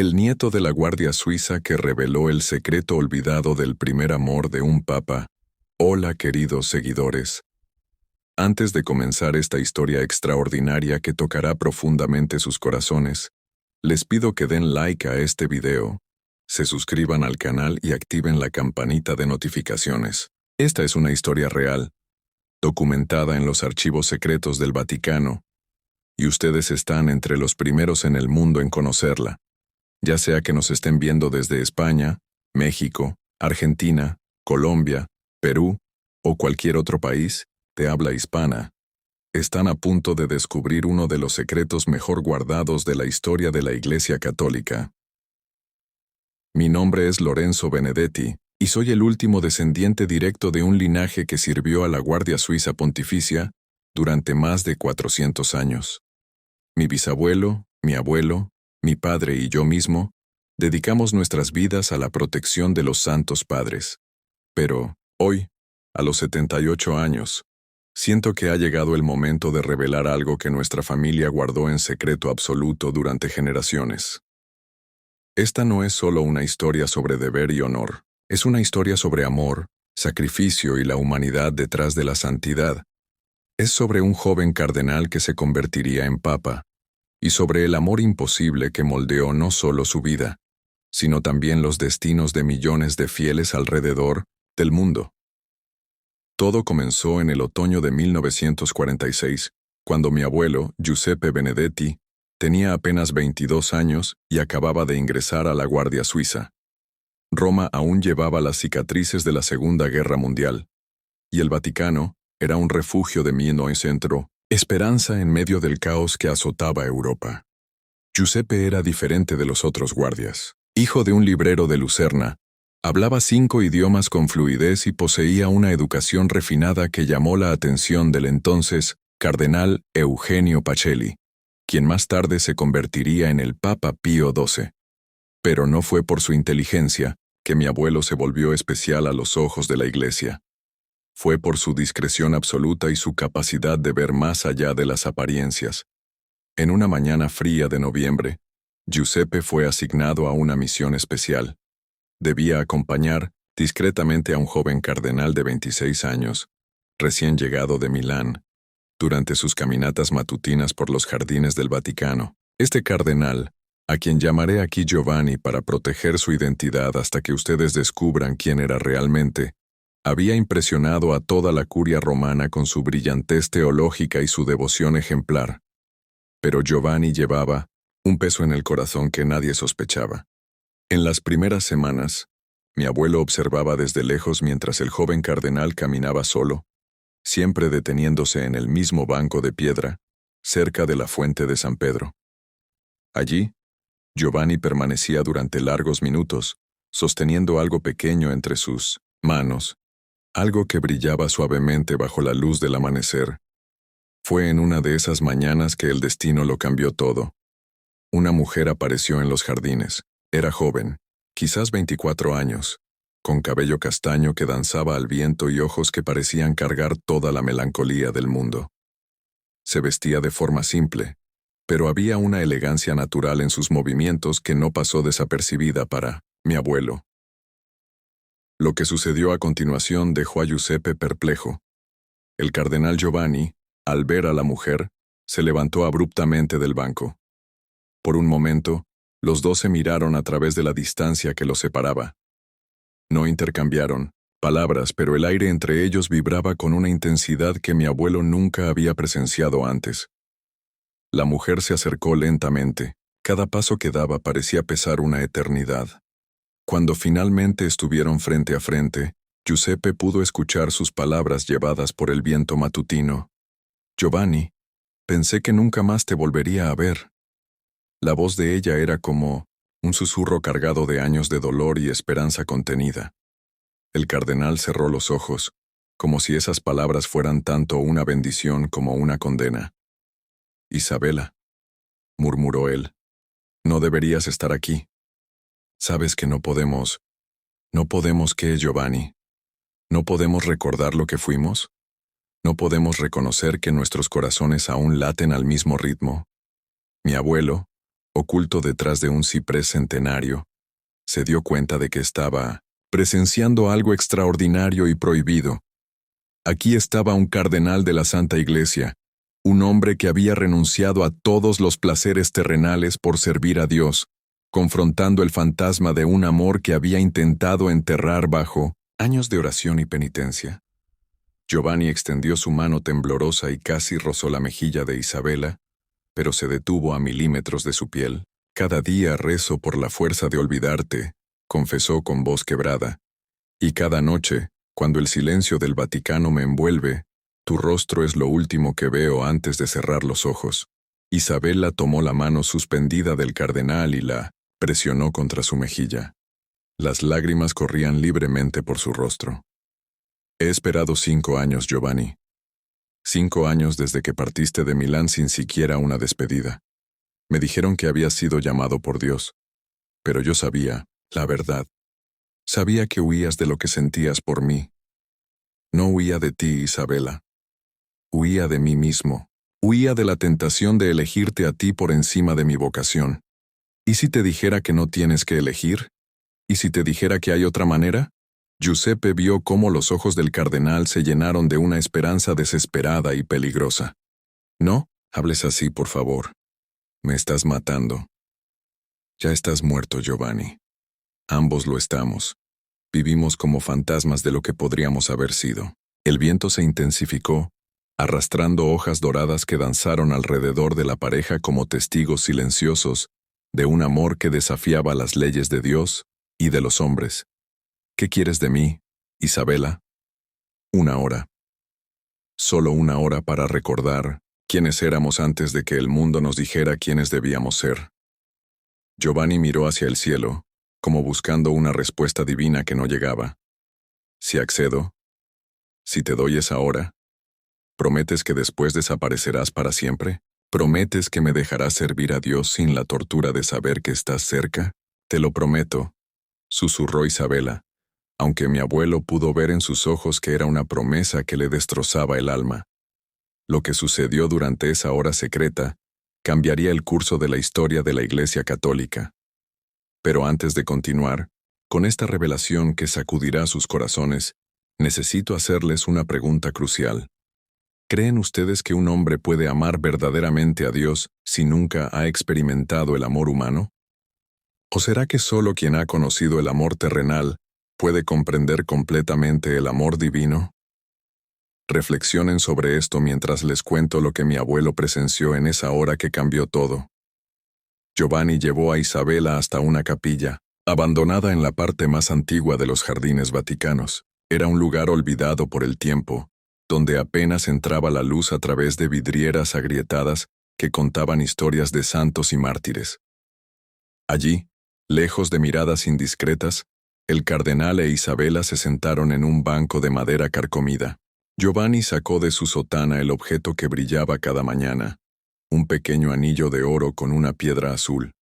El nieto de la Guardia Suiza que reveló el secreto olvidado del primer amor de un papa. Hola, queridos seguidores. Antes de comenzar esta historia extraordinaria que tocará profundamente sus corazones, les pido que den like a este video, se suscriban al canal y activen la campanita de notificaciones. Esta es una historia real, documentada en los archivos secretos del Vaticano, y ustedes están entre los primeros en el mundo en conocerla. Ya sea que nos estén viendo desde España, México, Argentina, Colombia, Perú o cualquier otro país de habla hispana, están a punto de descubrir uno de los secretos mejor guardados de la historia de la Iglesia Católica. Mi nombre es Lorenzo Benedetti, y soy el último descendiente directo de un linaje que sirvió a la Guardia Suiza Pontificia durante más de 400 años. Mi bisabuelo, mi abuelo, mi padre y yo mismo, dedicamos nuestras vidas a la protección de los santos padres. Pero, hoy, a los 78 años, siento que ha llegado el momento de revelar algo que nuestra familia guardó en secreto absoluto durante generaciones. Esta no es solo una historia sobre deber y honor, es una historia sobre amor, sacrificio y la humanidad detrás de la santidad. Es sobre un joven cardenal que se convertiría en papa, y sobre el amor imposible que moldeó no solo su vida, sino también los destinos de millones de fieles alrededor del mundo. Todo comenzó en el otoño de 1946, cuando mi abuelo, Giuseppe Benedetti, tenía apenas 22 años y acababa de ingresar a la Guardia Suiza. Roma aún llevaba las cicatrices de la Segunda Guerra Mundial, y el Vaticano era un refugio de mi centro, esperanza en medio del caos que azotaba Europa. Giuseppe era diferente de los otros guardias. Hijo de un librero de Lucerna, hablaba 5 idiomas con fluidez y poseía una educación refinada que llamó la atención del entonces cardenal Eugenio Pacelli, quien más tarde se convertiría en el Papa Pío XII. Pero no fue por su inteligencia que mi abuelo se volvió especial a los ojos de la Iglesia. Fue por su discreción absoluta y su capacidad de ver más allá de las apariencias. En una mañana fría de noviembre, Giuseppe fue asignado a una misión especial. Debía acompañar discretamente a un joven cardenal de 26 años, recién llegado de Milán, durante sus caminatas matutinas por los jardines del Vaticano. Este cardenal, a quien llamaré aquí Giovanni para proteger su identidad hasta que ustedes descubran quién era realmente, había impresionado a toda la curia romana con su brillantez teológica y su devoción ejemplar. Pero Giovanni llevaba un peso en el corazón que nadie sospechaba. En las primeras semanas, mi abuelo observaba desde lejos mientras el joven cardenal caminaba solo, siempre deteniéndose en el mismo banco de piedra, cerca de la fuente de San Pedro. Allí, Giovanni permanecía durante largos minutos, sosteniendo algo pequeño entre sus manos, algo que brillaba suavemente bajo la luz del amanecer. Fue en una de esas mañanas que el destino lo cambió todo. Una mujer apareció en los jardines. Era joven, quizás 24 años, con cabello castaño que danzaba al viento y ojos que parecían cargar toda la melancolía del mundo. Se vestía de forma simple, pero había una elegancia natural en sus movimientos que no pasó desapercibida para mi abuelo. Lo que sucedió a continuación dejó a Giuseppe perplejo. El cardenal Giovanni, al ver a la mujer, se levantó abruptamente del banco. Por un momento, los dos se miraron a través de la distancia que los separaba. No intercambiaron palabras, pero el aire entre ellos vibraba con una intensidad que mi abuelo nunca había presenciado antes. La mujer se acercó lentamente. Cada paso que daba parecía pesar una eternidad. Cuando finalmente estuvieron frente a frente, Giuseppe pudo escuchar sus palabras llevadas por el viento matutino. «Giovanni, pensé que nunca más te volvería a ver». La voz de ella era como un susurro cargado de años de dolor y esperanza contenida. El cardenal cerró los ojos, como si esas palabras fueran tanto una bendición como una condena. «Isabela», murmuró él, «no deberías estar aquí. Sabes que no podemos ¿qué, Giovanni? ¿No podemos recordar lo que fuimos? ¿No podemos reconocer que nuestros corazones aún laten al mismo ritmo? Mi abuelo, oculto detrás de un ciprés centenario, se dio cuenta de que estaba presenciando algo extraordinario y prohibido. Aquí estaba un cardenal de la Santa Iglesia, un hombre que había renunciado a todos los placeres terrenales por servir a Dios, confrontando el fantasma de un amor que había intentado enterrar bajo años de oración y penitencia. Giovanni extendió su mano temblorosa y casi rozó la mejilla de Isabela, pero se detuvo a milímetros de su piel. Cada día rezo por la fuerza de olvidarte, confesó con voz quebrada, y cada noche, cuando el silencio del Vaticano me envuelve, tu rostro es lo último que veo antes de cerrar los ojos. Isabela tomó la mano suspendida del cardenal y la presionó contra su mejilla. Las lágrimas corrían libremente por su rostro. He esperado 5 años, Giovanni. 5 años desde que partiste de Milán sin siquiera una despedida. Me dijeron que habías sido llamado por Dios, pero yo sabía, la verdad. Sabía que huías de lo que sentías por mí. No huía de ti, Isabela. Huía de mí mismo. Huía de la tentación de elegirte a ti por encima de mi vocación. ¿Y si te dijera que no tienes que elegir? ¿Y si te dijera que hay otra manera? Giuseppe vio cómo los ojos del cardenal se llenaron de una esperanza desesperada y peligrosa. No, hables así, por favor. Me estás matando. Ya estás muerto, Giovanni. Ambos lo estamos. Vivimos como fantasmas de lo que podríamos haber sido. El viento se intensificó, arrastrando hojas doradas que danzaron alrededor de la pareja como testigos silenciosos de un amor que desafiaba las leyes de Dios y de los hombres. ¿Qué quieres de mí, Isabela? 1 hora. Solo 1 hora para recordar quiénes éramos antes de que el mundo nos dijera quiénes debíamos ser. Giovanni miró hacia el cielo, como buscando una respuesta divina que no llegaba. Si accedo, si te doy esa hora, ¿prometes que después desaparecerás para siempre? ¿Prometes que me dejarás servir a Dios sin la tortura de saber que estás cerca? Te lo prometo, susurró Isabela, aunque mi abuelo pudo ver en sus ojos que era una promesa que le destrozaba el alma. Lo que sucedió durante esa hora secreta cambiaría el curso de la historia de la Iglesia Católica. Pero antes de continuar, con esta revelación que sacudirá sus corazones, necesito hacerles una pregunta crucial. ¿Creen ustedes que un hombre puede amar verdaderamente a Dios si nunca ha experimentado el amor humano? ¿O será que solo quien ha conocido el amor terrenal puede comprender completamente el amor divino? Reflexionen sobre esto mientras les cuento lo que mi abuelo presenció en esa hora que cambió todo. Giovanni llevó a Isabela hasta una capilla, abandonada en la parte más antigua de los jardines vaticanos. Era un lugar olvidado por el tiempo, donde apenas entraba la luz a través de vidrieras agrietadas que contaban historias de santos y mártires. Allí, lejos de miradas indiscretas, el cardenal e Isabela se sentaron en un banco de madera carcomida. Giovanni sacó de su sotana el objeto que brillaba cada mañana, un pequeño anillo de oro con una piedra azul.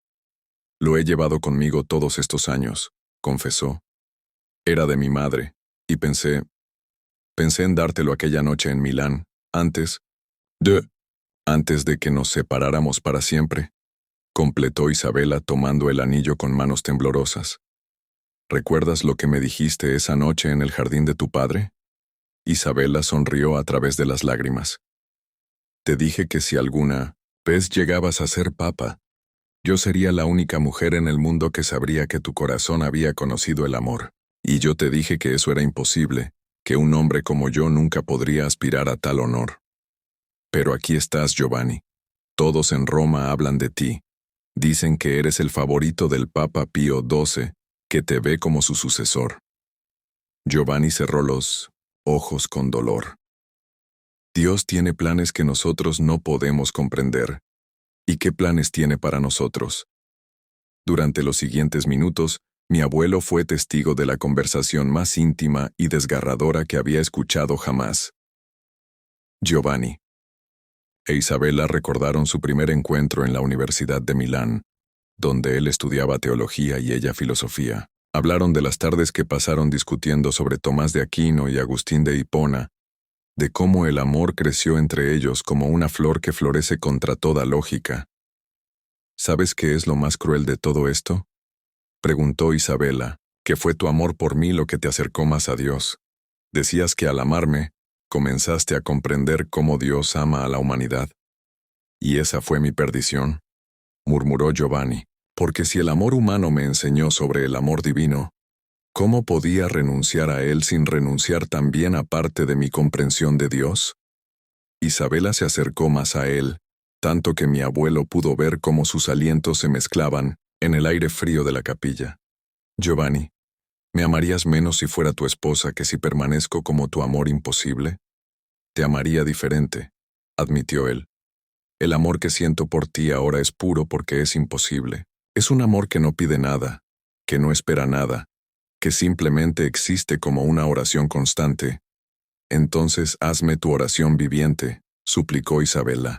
Lo he llevado conmigo todos estos años, confesó. Era de mi madre, y pensé en dártelo aquella noche en Milán, antes de que nos separáramos para siempre, completó Isabela tomando el anillo con manos temblorosas. ¿Recuerdas lo que me dijiste esa noche en el jardín de tu padre? Isabela sonrió a través de las lágrimas. Te dije que si alguna vez llegabas a ser papa, yo sería la única mujer en el mundo que sabría que tu corazón había conocido el amor. Y yo te dije que eso era imposible, que un hombre como yo nunca podría aspirar a tal honor. Pero aquí estás, Giovanni. Todos en Roma hablan de ti. Dicen que eres el favorito del Papa Pío XII, que te ve como su sucesor. Giovanni cerró los ojos con dolor. Dios tiene planes que nosotros no podemos comprender. ¿Y qué planes tiene para nosotros? Durante los siguientes minutos, mi abuelo fue testigo de la conversación más íntima y desgarradora que había escuchado jamás. Giovanni e Isabela recordaron su primer encuentro en la Universidad de Milán, donde él estudiaba teología y ella filosofía. Hablaron de las tardes que pasaron discutiendo sobre Tomás de Aquino y Agustín de Hipona, de cómo el amor creció entre ellos como una flor que florece contra toda lógica. ¿Sabes qué es lo más cruel de todo esto? Preguntó Isabela, que fue tu amor por mí lo que te acercó más a Dios. Decías que al amarme, comenzaste a comprender cómo Dios ama a la humanidad. Y esa fue mi perdición, murmuró Giovanni, porque si el amor humano me enseñó sobre el amor divino, ¿cómo podía renunciar a él sin renunciar también a parte de mi comprensión de Dios? Isabela se acercó más a él, tanto que mi abuelo pudo ver cómo sus alientos se mezclaban en el aire frío de la capilla. Giovanni, ¿me amarías menos si fuera tu esposa que si permanezco como tu amor imposible? Te amaría diferente, admitió él. El amor que siento por ti ahora es puro porque es imposible. Es un amor que no pide nada, que no espera nada, que simplemente existe como una oración constante. Entonces hazme tu oración viviente, suplicó Isabela.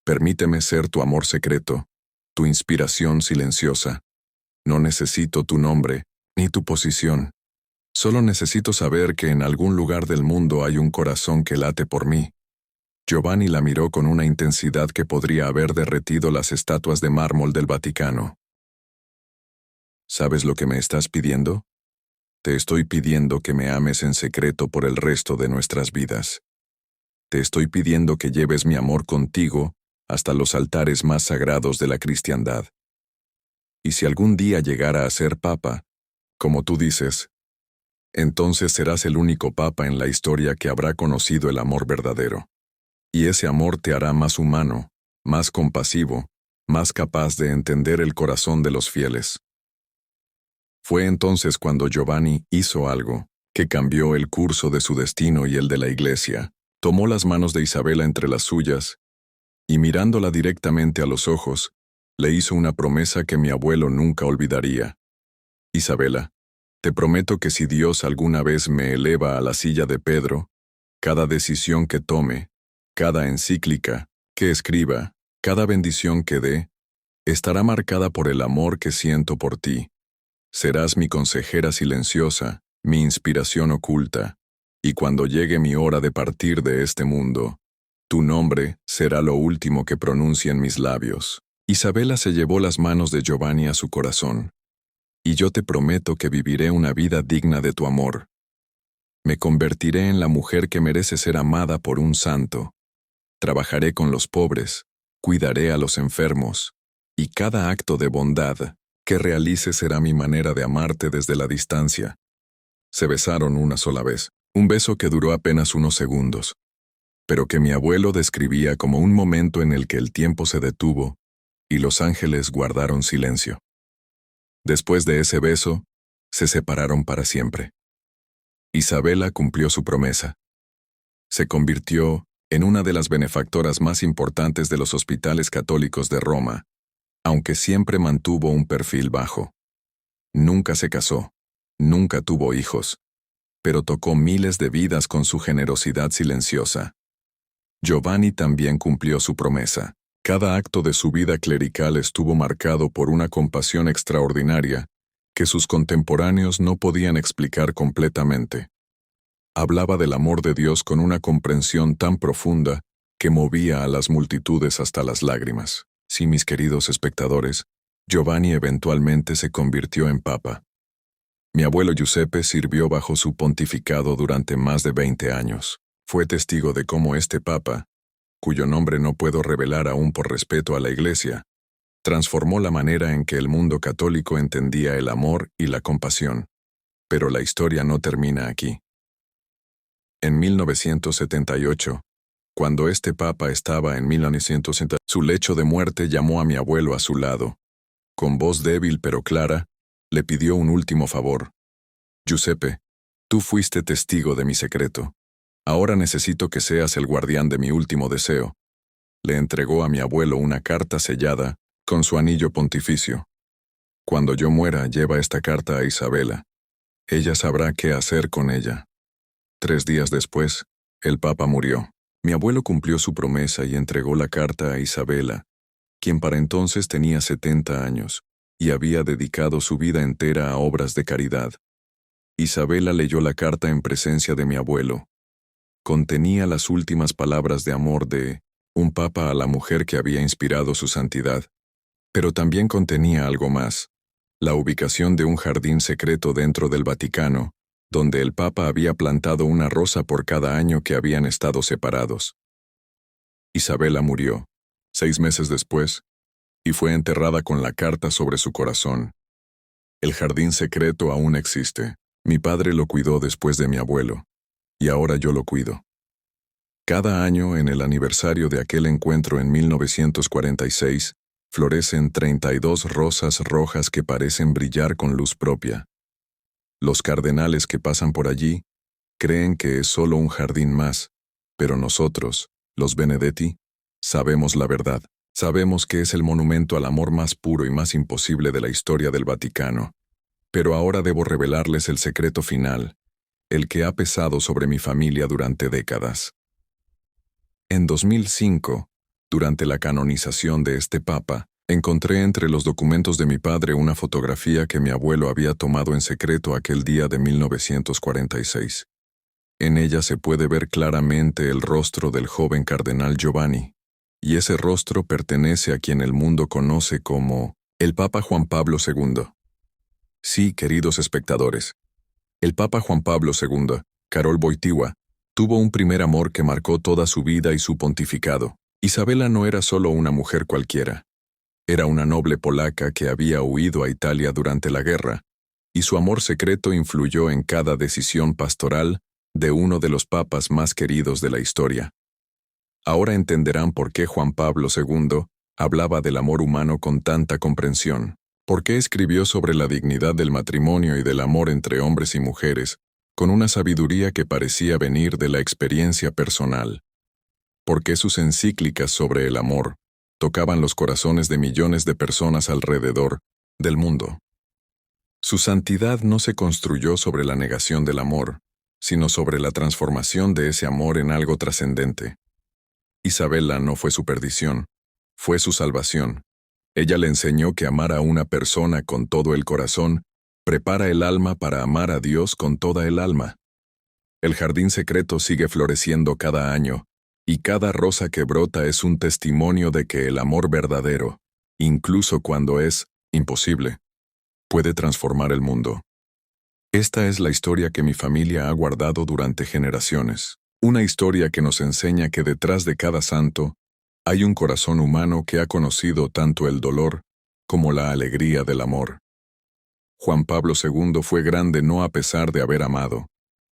Permíteme ser tu amor secreto, tu inspiración silenciosa. No necesito tu nombre, ni tu posición. Solo necesito saber que en algún lugar del mundo hay un corazón que late por mí. Giovanni la miró con una intensidad que podría haber derretido las estatuas de mármol del Vaticano. ¿Sabes lo que me estás pidiendo? Te estoy pidiendo que me ames en secreto por el resto de nuestras vidas. Te estoy pidiendo que lleves mi amor contigo hasta los altares más sagrados de la cristiandad. Y si algún día llegara a ser papa, como tú dices, entonces serás el único papa en la historia que habrá conocido el amor verdadero. Y ese amor te hará más humano, más compasivo, más capaz de entender el corazón de los fieles. Fue entonces cuando Giovanni hizo algo que cambió el curso de su destino y el de la iglesia. Tomó las manos de Isabela entre las suyas y mirándola directamente a los ojos, le hizo una promesa que mi abuelo nunca olvidaría. Isabela, te prometo que si Dios alguna vez me eleva a la silla de Pedro, cada decisión que tome, cada encíclica que escriba, cada bendición que dé, estará marcada por el amor que siento por ti. Serás mi consejera silenciosa, mi inspiración oculta, y cuando llegue mi hora de partir de este mundo, tu nombre será lo último que pronuncien mis labios. Isabela se llevó las manos de Giovanni a su corazón. Y yo te prometo que viviré una vida digna de tu amor. Me convertiré en la mujer que merece ser amada por un santo. Trabajaré con los pobres, cuidaré a los enfermos, y cada acto de bondad que realice será mi manera de amarte desde la distancia. Se besaron una sola vez, un beso que duró apenas unos segundos, pero que mi abuelo describía como un momento en el que el tiempo se detuvo y los ángeles guardaron silencio. Después de ese beso, se separaron para siempre. Isabela cumplió su promesa. Se convirtió en una de las benefactoras más importantes de los hospitales católicos de Roma, aunque siempre mantuvo un perfil bajo. Nunca se casó, nunca tuvo hijos, pero tocó miles de vidas con su generosidad silenciosa. Giovanni también cumplió su promesa. Cada acto de su vida clerical estuvo marcado por una compasión extraordinaria que sus contemporáneos no podían explicar completamente. Hablaba del amor de Dios con una comprensión tan profunda que movía a las multitudes hasta las lágrimas. Sí, mis queridos espectadores, Giovanni eventualmente se convirtió en papa. Mi abuelo Giuseppe sirvió bajo su pontificado durante más de 20 años. Fue testigo de cómo este papa, cuyo nombre no puedo revelar aún por respeto a la Iglesia, transformó la manera en que el mundo católico entendía el amor y la compasión. Pero la historia no termina aquí. En 1978, cuando este papa estaba en 1970, su lecho de muerte llamó a mi abuelo a su lado. Con voz débil pero clara, le pidió un último favor. Giuseppe, tú fuiste testigo de mi secreto. Ahora necesito que seas el guardián de mi último deseo. Le entregó a mi abuelo una carta sellada con su anillo pontificio. Cuando yo muera, lleva esta carta a Isabela. Ella sabrá qué hacer con ella. 3 días después, el papa murió. Mi abuelo cumplió su promesa y entregó la carta a Isabela, quien para entonces tenía 70 años, y había dedicado su vida entera a obras de caridad. Isabela leyó la carta en presencia de mi abuelo. Contenía las últimas palabras de amor de un papa a la mujer que había inspirado su santidad. Pero también contenía algo más: la ubicación de un jardín secreto dentro del Vaticano, donde el Papa había plantado una rosa por cada año que habían estado separados. Isabela murió, 6 meses después, y fue enterrada con la carta sobre su corazón. El jardín secreto aún existe. Mi padre lo cuidó después de mi abuelo, y ahora yo lo cuido. Cada año, en el aniversario de aquel encuentro en 1946, florecen 32 rosas rojas que parecen brillar con luz propia. Los cardenales que pasan por allí creen que es solo un jardín más, pero nosotros, los Benedetti, sabemos la verdad. Sabemos que es el monumento al amor más puro y más imposible de la historia del Vaticano. Pero ahora debo revelarles el secreto final, el que ha pesado sobre mi familia durante décadas. En 2005, durante la canonización de este papa, encontré entre los documentos de mi padre una fotografía que mi abuelo había tomado en secreto aquel día de 1946. En ella se puede ver claramente el rostro del joven cardenal Giovanni, y ese rostro pertenece a quien el mundo conoce como el Papa Juan Pablo II. Sí, queridos espectadores, el Papa Juan Pablo II, Karol Wojtyła, tuvo un primer amor que marcó toda su vida y su pontificado. Isabela no era solo una mujer cualquiera. Era una noble polaca que había huido a Italia durante la guerra, y su amor secreto influyó en cada decisión pastoral de uno de los papas más queridos de la historia. Ahora entenderán por qué Juan Pablo II hablaba del amor humano con tanta comprensión, por qué escribió sobre la dignidad del matrimonio y del amor entre hombres y mujeres, con una sabiduría que parecía venir de la experiencia personal, por qué sus encíclicas sobre el amor tocaban los corazones de millones de personas alrededor del mundo. Su santidad no se construyó sobre la negación del amor, sino sobre la transformación de ese amor en algo trascendente. Isabela no fue su perdición, fue su salvación. Ella le enseñó que amar a una persona con todo el corazón prepara el alma para amar a Dios con toda el alma. El jardín secreto sigue floreciendo cada año, y cada rosa que brota es un testimonio de que el amor verdadero, incluso cuando es imposible, puede transformar el mundo. Esta es la historia que mi familia ha guardado durante generaciones. Una historia que nos enseña que detrás de cada santo hay un corazón humano que ha conocido tanto el dolor como la alegría del amor. Juan Pablo II fue grande no a pesar de haber amado,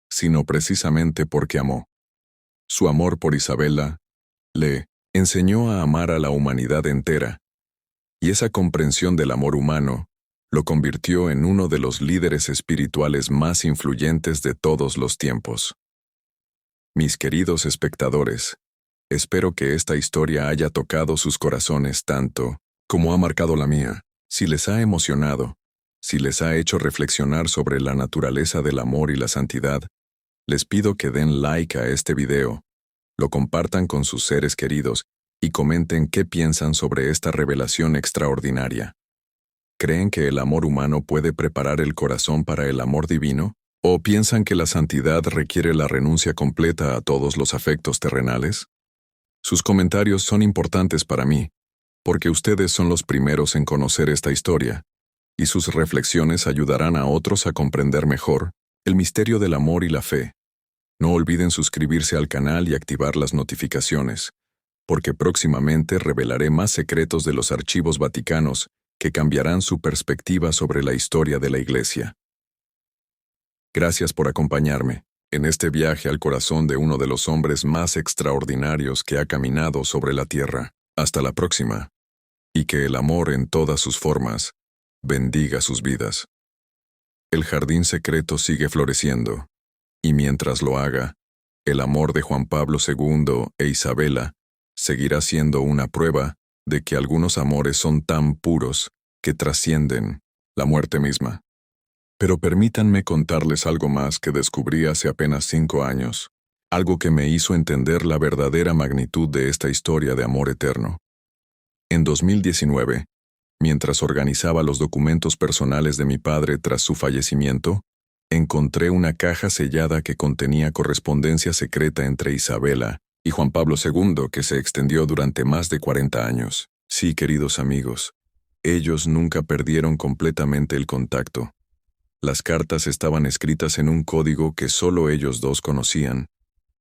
sino precisamente porque amó. Su amor por Isabela le enseñó a amar a la humanidad entera, y esa comprensión del amor humano lo convirtió en uno de los líderes espirituales más influyentes de todos los tiempos. Mis queridos espectadores, espero que esta historia haya tocado sus corazones tanto como ha marcado la mía. Si les ha emocionado, si les ha hecho reflexionar sobre la naturaleza del amor y la santidad, les pido que den like a este video, lo compartan con sus seres queridos y comenten qué piensan sobre esta revelación extraordinaria. ¿Creen que el amor humano puede preparar el corazón para el amor divino? ¿O piensan que la santidad requiere la renuncia completa a todos los afectos terrenales? Sus comentarios son importantes para mí, porque ustedes son los primeros en conocer esta historia, y sus reflexiones ayudarán a otros a comprender mejor el misterio del amor y la fe. No olviden suscribirse al canal y activar las notificaciones, porque próximamente revelaré más secretos de los archivos vaticanos que cambiarán su perspectiva sobre la historia de la Iglesia. Gracias por acompañarme en este viaje al corazón de uno de los hombres más extraordinarios que ha caminado sobre la tierra. Hasta la próxima, y que el amor en todas sus formas bendiga sus vidas. El jardín secreto sigue floreciendo, y mientras lo haga, el amor de Juan Pablo II e Isabela seguirá siendo una prueba de que algunos amores son tan puros que trascienden la muerte misma. Pero permítanme contarles algo más que descubrí hace apenas 5 años, algo que me hizo entender la verdadera magnitud de esta historia de amor eterno. En 2019, mientras organizaba los documentos personales de mi padre tras su fallecimiento, encontré una caja sellada que contenía correspondencia secreta entre Isabela y Juan Pablo II que se extendió durante más de 40 años. Sí, queridos amigos, Ellos nunca perdieron completamente el contacto. Las cartas estaban escritas en un código que solo ellos dos conocían,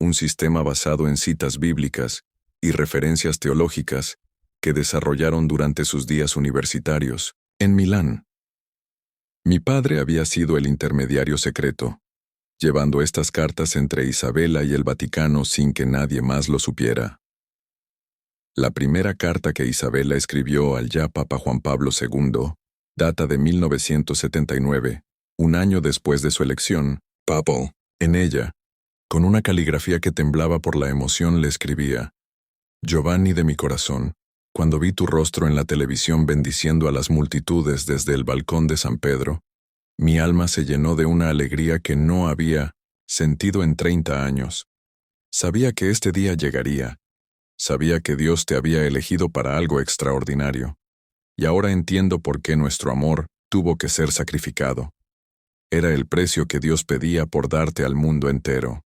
un sistema basado en citas bíblicas y referencias teológicas que desarrollaron durante sus días universitarios, en Milán. Mi padre había sido el intermediario secreto, llevando estas cartas entre Isabela y el Vaticano sin que nadie más lo supiera. La primera carta que Isabela escribió al ya Papa Juan Pablo II data de 1979, un año después de su elección. Papal. En ella, con una caligrafía que temblaba por la emoción, le escribía: Giovanni de mi corazón, cuando vi tu rostro en la televisión bendiciendo a las multitudes desde el balcón de San Pedro, mi alma se llenó de una alegría que no había sentido en 30 años. Sabía que este día llegaría. Sabía que Dios te había elegido para algo extraordinario. Y ahora entiendo por qué nuestro amor tuvo que ser sacrificado. Era el precio que Dios pedía por darte al mundo entero.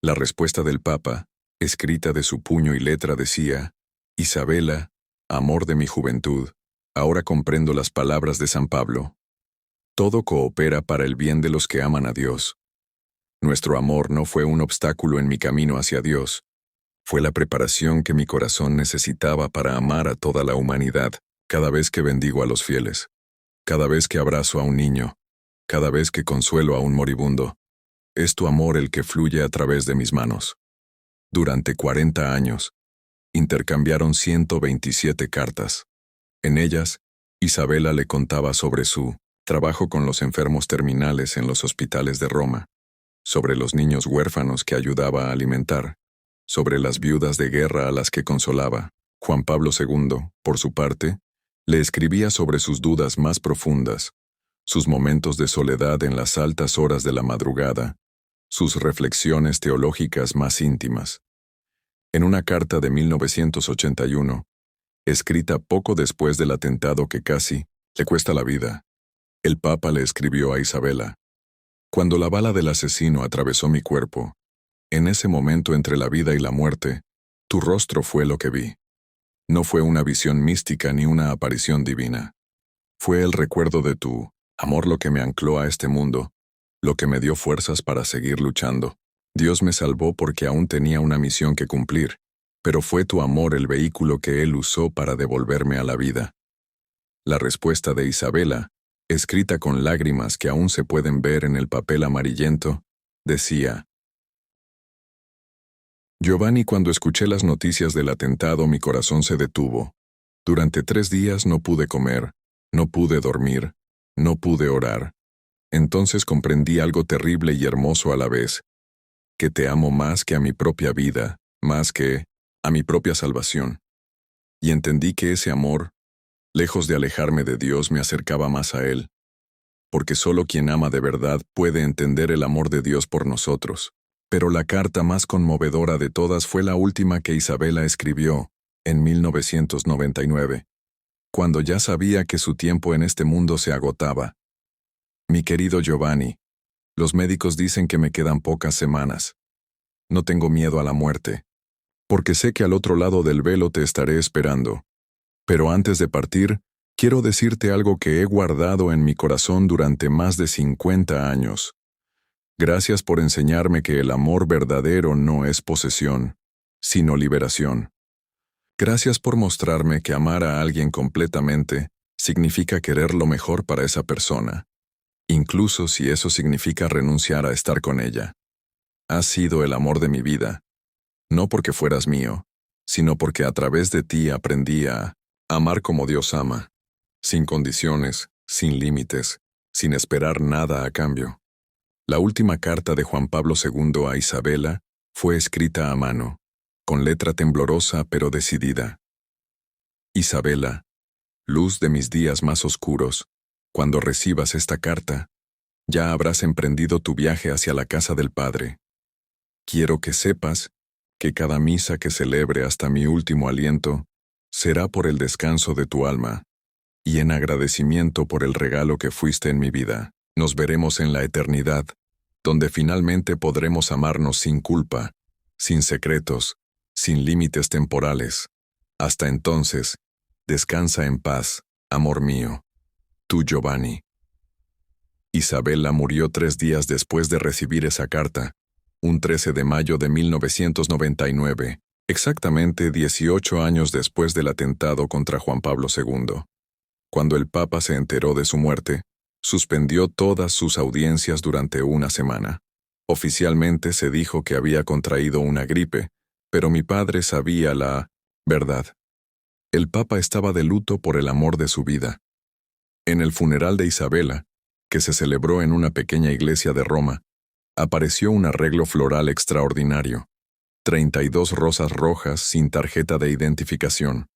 La respuesta del Papa, escrita de su puño y letra, decía: Isabela, amor de mi juventud, ahora comprendo las palabras de San Pablo. Todo coopera para el bien de los que aman a Dios. Nuestro amor no fue un obstáculo en mi camino hacia Dios. Fue la preparación que mi corazón necesitaba para amar a toda la humanidad, cada vez que bendigo a los fieles, cada vez que abrazo a un niño, cada vez que consuelo a un moribundo. Es tu amor el que fluye a través de mis manos. Durante 40 años, intercambiaron 127 cartas. En ellas, Isabela le contaba sobre su trabajo con los enfermos terminales en los hospitales de Roma, sobre los niños huérfanos que ayudaba a alimentar, sobre las viudas de guerra a las que consolaba. Juan Pablo II, por su parte, le escribía sobre sus dudas más profundas, sus momentos de soledad en las altas horas de la madrugada, sus reflexiones teológicas más íntimas. En una carta de 1981, escrita poco después del atentado que casi le cuesta la vida, el Papa le escribió a Isabela: Cuando la bala del asesino atravesó mi cuerpo, en ese momento entre la vida y la muerte, tu rostro fue lo que vi. No fue una visión mística ni una aparición divina. Fue el recuerdo de tu amor lo que me ancló a este mundo, lo que me dio fuerzas para seguir luchando. Dios me salvó porque aún tenía una misión que cumplir, pero fue tu amor el vehículo que Él usó para devolverme a la vida. La respuesta de Isabela, escrita con lágrimas que aún se pueden ver en el papel amarillento, decía: Giovanni, cuando escuché las noticias del atentado, mi corazón se detuvo. Durante 3 días no pude comer, no pude dormir, no pude orar. Entonces comprendí algo terrible y hermoso a la vez: que te amo más que a mi propia vida, más que a mi propia salvación. Y entendí que ese amor, lejos de alejarme de Dios, me acercaba más a Él. Porque solo quien ama de verdad puede entender el amor de Dios por nosotros. Pero la carta más conmovedora de todas fue la última que Isabela escribió, en 1999, cuando ya sabía que su tiempo en este mundo se agotaba. Mi querido Giovanni, los médicos dicen que me quedan pocas semanas. No tengo miedo a la muerte, porque sé que al otro lado del velo te estaré esperando. Pero antes de partir, quiero decirte algo que he guardado en mi corazón durante más de 50 años. Gracias por enseñarme que el amor verdadero no es posesión, sino liberación. Gracias por mostrarme que amar a alguien completamente significa querer lo mejor para esa persona, incluso si eso significa renunciar a estar con ella. Has sido el amor de mi vida, no porque fueras mío, sino porque a través de ti aprendí a amar como Dios ama, sin condiciones, sin límites, sin esperar nada a cambio. La última carta de Juan Pablo II a Isabela fue escrita a mano, con letra temblorosa pero decidida. Isabela, luz de mis días más oscuros, cuando recibas esta carta, ya habrás emprendido tu viaje hacia la casa del Padre. Quiero que sepas que cada misa que celebre hasta mi último aliento será por el descanso de tu alma y en agradecimiento por el regalo que fuiste en mi vida. Nos veremos en la eternidad, donde finalmente podremos amarnos sin culpa, sin secretos, sin límites temporales. Hasta entonces, descansa en paz. Amor mío, tú Giovanni. Isabela murió 3 días después de recibir esa carta, un 13 de mayo de 1999, exactamente 18 años después del atentado contra Juan Pablo II. Cuando el Papa se enteró de su muerte, suspendió todas sus audiencias durante una semana. Oficialmente se dijo que había contraído una gripe, pero mi padre sabía la verdad. El Papa estaba de luto por el amor de su vida. En el funeral de Isabela, que se celebró en una pequeña iglesia de Roma, apareció un arreglo floral extraordinario. 32 rosas rojas sin tarjeta de identificación.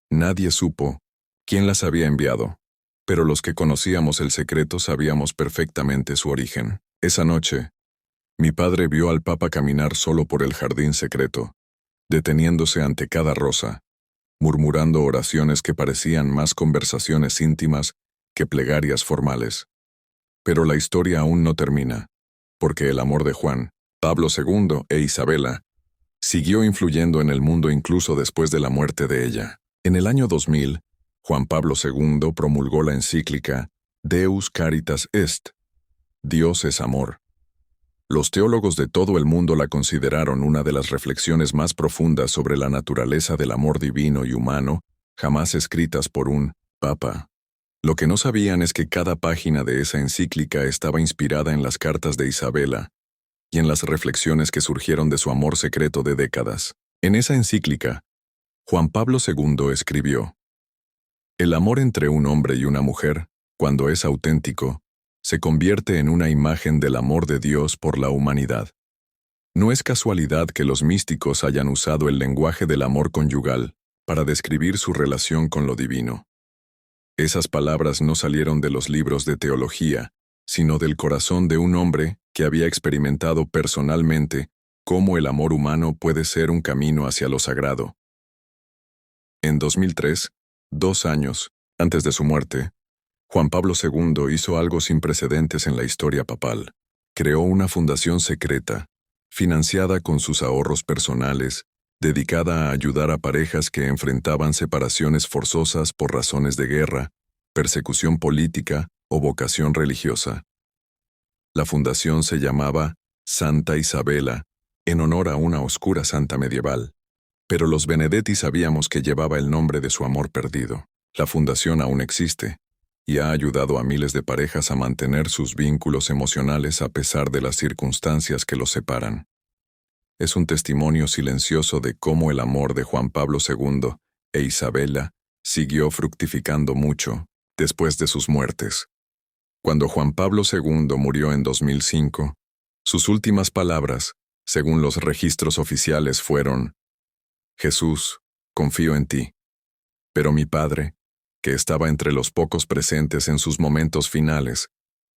Nadie supo quién las había enviado, pero los que conocíamos el secreto sabíamos perfectamente su origen. Esa noche, mi padre vio al Papa caminar solo por el jardín secreto, deteniéndose ante cada rosa, murmurando oraciones que parecían más conversaciones íntimas que plegarias formales. Pero la historia aún no termina, porque el amor de Juan Pablo II e Isabela siguió influyendo en el mundo incluso después de la muerte de ella. En el año 2000, Juan Pablo II promulgó la encíclica Deus Caritas Est, Dios es amor. Los teólogos de todo el mundo la consideraron una de las reflexiones más profundas sobre la naturaleza del amor divino y humano jamás escritas por un papa. Lo que no sabían es que cada página de esa encíclica estaba inspirada en las cartas de Isabela y en las reflexiones que surgieron de su amor secreto de décadas. En esa encíclica, Juan Pablo II escribió: el amor entre un hombre y una mujer, cuando es auténtico, se convierte en una imagen del amor de Dios por la humanidad. No es casualidad que los místicos hayan usado el lenguaje del amor conyugal para describir su relación con lo divino. Esas palabras no salieron de los libros de teología, sino del corazón de un hombre que había experimentado personalmente cómo el amor humano puede ser un camino hacia lo sagrado. En 2003, 2 años antes de su muerte, Juan Pablo II hizo algo sin precedentes en la historia papal. Creó una fundación secreta, financiada con sus ahorros personales, dedicada a ayudar a parejas que enfrentaban separaciones forzosas por razones de guerra, persecución política o vocación religiosa. La fundación se llamaba Santa Isabela, en honor a una oscura santa medieval, pero los Benedetti sabíamos que llevaba el nombre de su amor perdido. La fundación aún existe, y ha ayudado a miles de parejas a mantener sus vínculos emocionales a pesar de las circunstancias que los separan. Es un testimonio silencioso de cómo el amor de Juan Pablo II e Isabela siguió fructificando mucho después de sus muertes. Cuando Juan Pablo II murió en 2005, sus últimas palabras, según los registros oficiales, fueron: Jesús, confío en ti. Pero mi padre, que estaba entre los pocos presentes en sus momentos finales,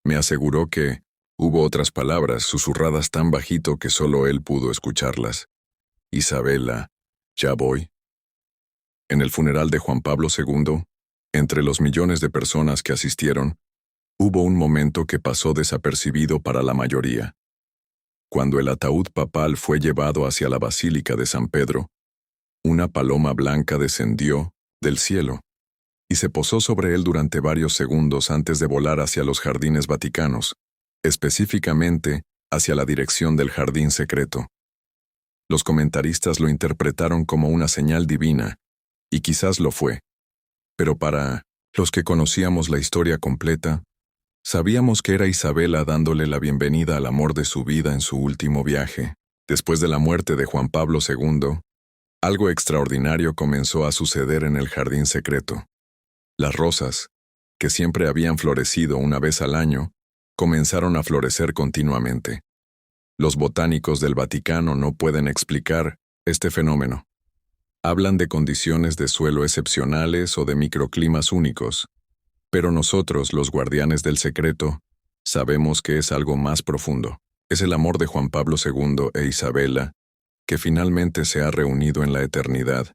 me aseguró que hubo otras palabras susurradas tan bajito que solo él pudo escucharlas. Isabela, ya voy. En el funeral de Juan Pablo II, entre los millones de personas que asistieron, hubo un momento que pasó desapercibido para la mayoría. Cuando el ataúd papal fue llevado hacia la Basílica de San Pedro, una paloma blanca descendió del cielo y se posó sobre él durante varios segundos antes de volar hacia los jardines vaticanos, específicamente hacia la dirección del jardín secreto. Los comentaristas lo interpretaron como una señal divina, y quizás lo fue. Pero para los que conocíamos la historia completa, sabíamos que era Isabela dándole la bienvenida al amor de su vida en su último viaje. Después de la muerte de Juan Pablo II, algo extraordinario comenzó a suceder en el jardín secreto. Las rosas, que siempre habían florecido una vez al año, comenzaron a florecer continuamente. Los botánicos del Vaticano no pueden explicar este fenómeno. Hablan de condiciones de suelo excepcionales o de microclimas únicos, pero nosotros, los guardianes del secreto, sabemos que es algo más profundo. Es el amor de Juan Pablo II e Isabela, que finalmente se ha reunido en la eternidad,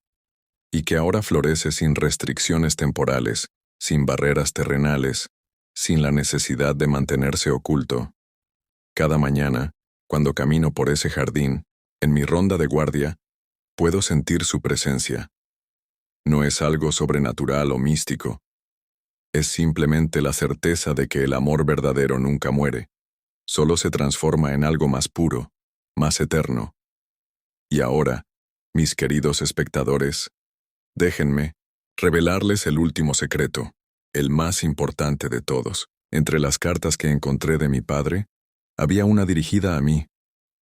y que ahora florece sin restricciones temporales, sin barreras terrenales, sin la necesidad de mantenerse oculto. Cada mañana, cuando camino por ese jardín, en mi ronda de guardia, puedo sentir su presencia. No es algo sobrenatural o místico, Es simplemente la certeza de que el amor verdadero nunca muere, solo se transforma en algo más puro, más eterno. Y ahora, mis queridos espectadores, déjenme revelarles el último secreto, el más importante de todos. Entre las cartas que encontré de mi padre, había una dirigida a mí,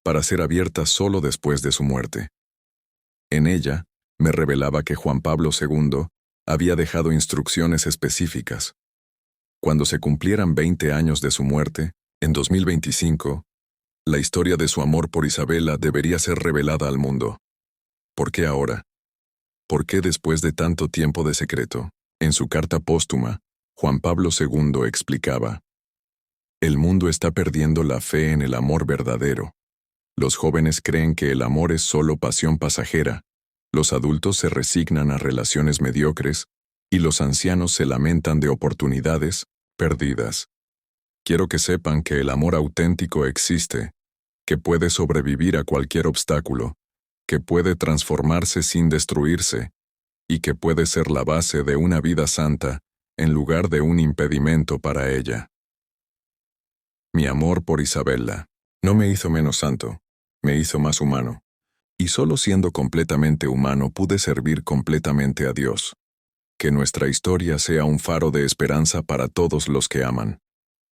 para ser abierta solo después de su muerte. En ella, me revelaba que Juan Pablo II había dejado instrucciones específicas. Cuando se cumplieran 20 años de su muerte, en 2025, la historia de su amor por Isabela debería ser revelada al mundo. ¿Por qué ahora? ¿Por qué después de tanto tiempo de secreto? En su carta póstuma, Juan Pablo II explicaba: el mundo está perdiendo la fe en el amor verdadero. Los jóvenes creen que el amor es solo pasión pasajera, los adultos se resignan a relaciones mediocres, y los ancianos se lamentan de oportunidades perdidas. Quiero que sepan que el amor auténtico existe, que puede sobrevivir a cualquier obstáculo, que puede transformarse sin destruirse, y que puede ser la base de una vida santa, en lugar de un impedimento para ella. Mi amor por Isabela no me hizo menos santo, me hizo más humano. Y solo siendo completamente humano pude servir completamente a Dios. Que nuestra historia sea un faro de esperanza para todos los que aman.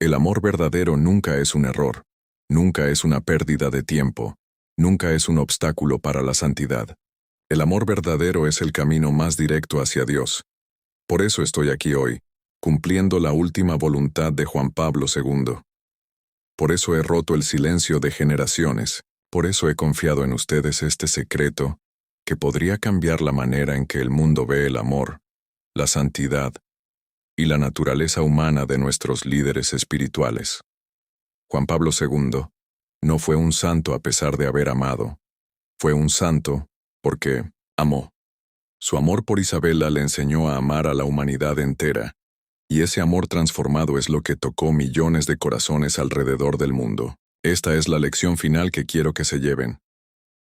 El amor verdadero nunca es un error, nunca es una pérdida de tiempo, nunca es un obstáculo para la santidad. El amor verdadero es el camino más directo hacia Dios. Por eso estoy aquí hoy, cumpliendo la última voluntad de Juan Pablo II. Por eso he roto el silencio de generaciones. Por eso he confiado en ustedes este secreto, que podría cambiar la manera en que el mundo ve el amor, la santidad y la naturaleza humana de nuestros líderes espirituales. Juan Pablo II no fue un santo a pesar de haber amado. Fue un santo porque amó. Su amor por Isabela le enseñó a amar a la humanidad entera, y ese amor transformado es lo que tocó millones de corazones alrededor del mundo. Esta es la lección final que quiero que se lleven.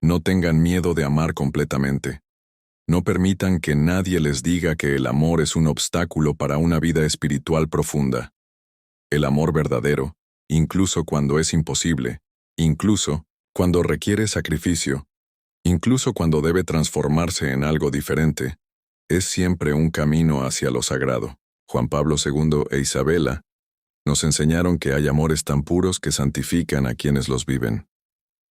No tengan miedo de amar completamente. No permitan que nadie les diga que el amor es un obstáculo para una vida espiritual profunda. El amor verdadero, incluso cuando es imposible, incluso cuando requiere sacrificio, incluso cuando debe transformarse en algo diferente, es siempre un camino hacia lo sagrado. Juan Pablo II e Isabela nos enseñaron que hay amores tan puros que santifican a quienes los viven.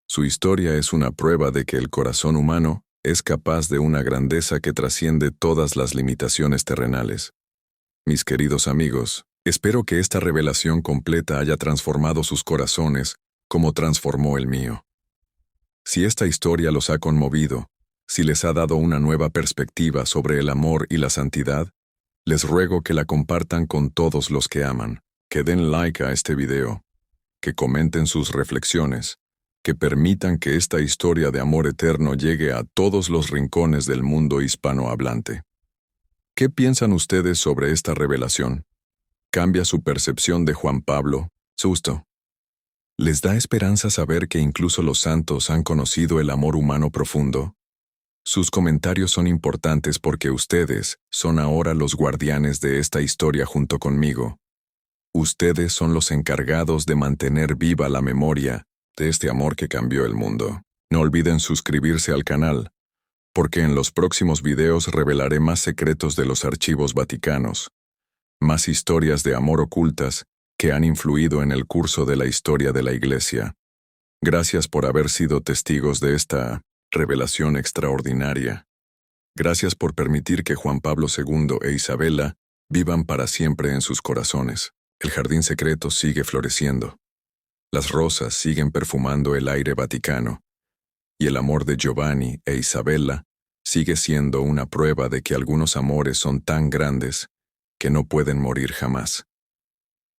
Su historia es una prueba de que el corazón humano es capaz de una grandeza que trasciende todas las limitaciones terrenales. Mis queridos amigos, espero que esta revelación completa haya transformado sus corazones como transformó el mío. Si esta historia los ha conmovido, si les ha dado una nueva perspectiva sobre el amor y la santidad, les ruego que la compartan con todos los que aman. Que den like a este video, que comenten sus reflexiones, que permitan que esta historia de amor eterno llegue a todos los rincones del mundo hispanohablante. ¿Qué piensan ustedes sobre esta revelación? ¿Cambia su percepción de Juan Pablo II? ¿Les da esperanza saber que incluso los santos han conocido el amor humano profundo? Sus comentarios son importantes porque ustedes son ahora los guardianes de esta historia junto conmigo. Ustedes son los encargados de mantener viva la memoria de este amor que cambió el mundo. No olviden suscribirse al canal, porque en los próximos videos revelaré más secretos de los archivos vaticanos, más historias de amor ocultas que han influido en el curso de la historia de la Iglesia. Gracias por haber sido testigos de esta revelación extraordinaria. Gracias por permitir que Juan Pablo II e Isabela vivan para siempre en sus corazones. El jardín secreto sigue floreciendo. Las rosas siguen perfumando el aire vaticano. Y el amor de Giovanni e Isabella sigue siendo una prueba de que algunos amores son tan grandes que no pueden morir jamás.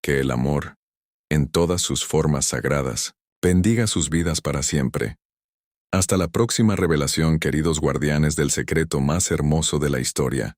Que el amor, en todas sus formas sagradas, bendiga sus vidas para siempre. Hasta la próxima revelación, queridos guardianes del secreto más hermoso de la historia.